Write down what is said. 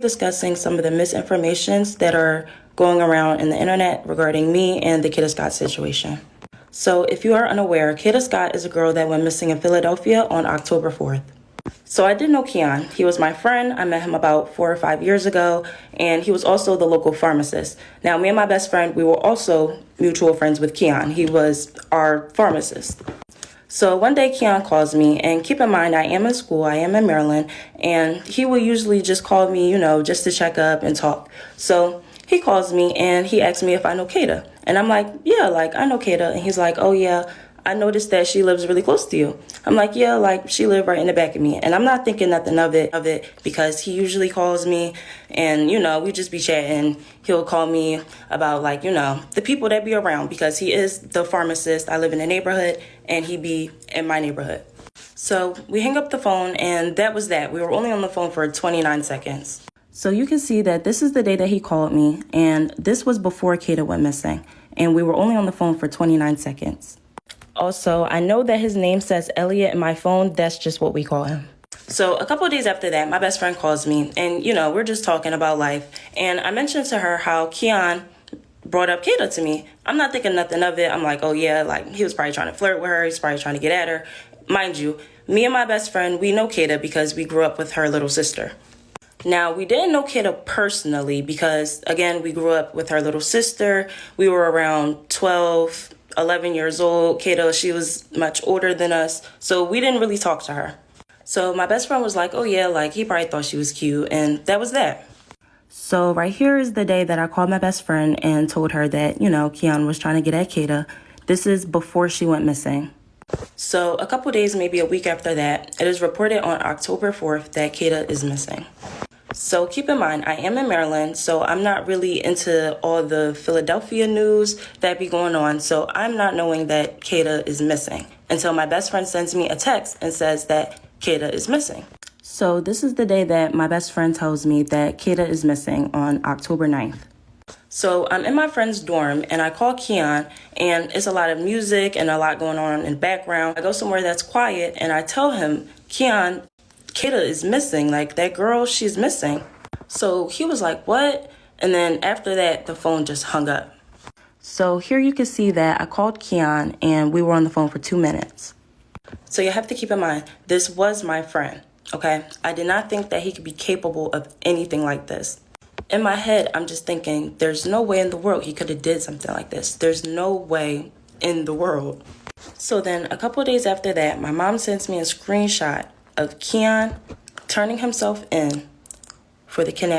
Discussing some of the misinformations that are going around in the internet regarding me and the Kada Scott situation. So if you are unaware, Kada Scott is a girl that went missing in Philadelphia on October 4th. So I did know Keon. He was my friend. I met him about 4 or 5 years ago, and he was also the local pharmacist. Now, me and my best friend, we were also mutual friends with Keon. He was our pharmacist. So one day Keon calls me, and keep in mind, I am in school, I am in Maryland, and he will usually just call me, just to check up and talk. So he calls me and he asks me if I know Kada. And I'm like, yeah, I know Kada. And he's like, oh yeah, I noticed that she lives really close to you. I'm like, yeah, she lived right in the back of me. And I'm not thinking nothing of it because he usually calls me and, we just be chatting. He'll call me about the people that be around because he is the pharmacist. I live in the neighborhood and he be in my neighborhood. So we hang up the phone and that was that. We were only on the phone for 29 seconds. So you can see that this is the day that he called me and this was before Kada went missing. And we were only on the phone for 29 seconds. Also, I know that his name says Elliot in my phone. That's just what we call him. So a couple of days after that, my best friend calls me and, we're just talking about life. And I mentioned to her how Keon brought up Kada to me. I'm not thinking nothing of it. I'm like, oh yeah, he was probably trying to flirt with her. He's probably trying to get at her. Mind you, me and my best friend, we know Kada because we grew up with her little sister. Now, we didn't know Kada personally because, again, we grew up with her little sister. We were around 12, 11 years old. Kada, she was much older than us, so we didn't really talk to her. So my best friend was like, oh yeah, he probably thought she was cute, and that was that. So right here is the day that I called my best friend and told her that, Keon was trying to get at Kada. This is before she went missing. So a couple days, maybe a week after that, it is reported on October 4th that Kada is missing. So keep in mind, I am in Maryland, so I'm not really into all the Philadelphia news that be going on. So I'm not knowing that Kada is missing until my best friend sends me a text and says that Kada is missing. So this is the day that my best friend tells me that Kada is missing on October 9th. So I'm in my friend's dorm and I call Keon and it's a lot of music and a lot going on in the background. I go somewhere that's quiet and I tell him, Keon, Kada is missing, that girl, she's missing. So he was like, what? And then after that, the phone just hung up. So here you can see that I called Keon and we were on the phone for 2 minutes. So you have to keep in mind, this was my friend, okay? I did not think that he could be capable of anything like this. In my head, I'm just thinking, there's no way in the world he could have did something like this. There's no way in the world. So then a couple of days after that, my mom sends me a screenshot of Keon turning himself in for the kidnapping.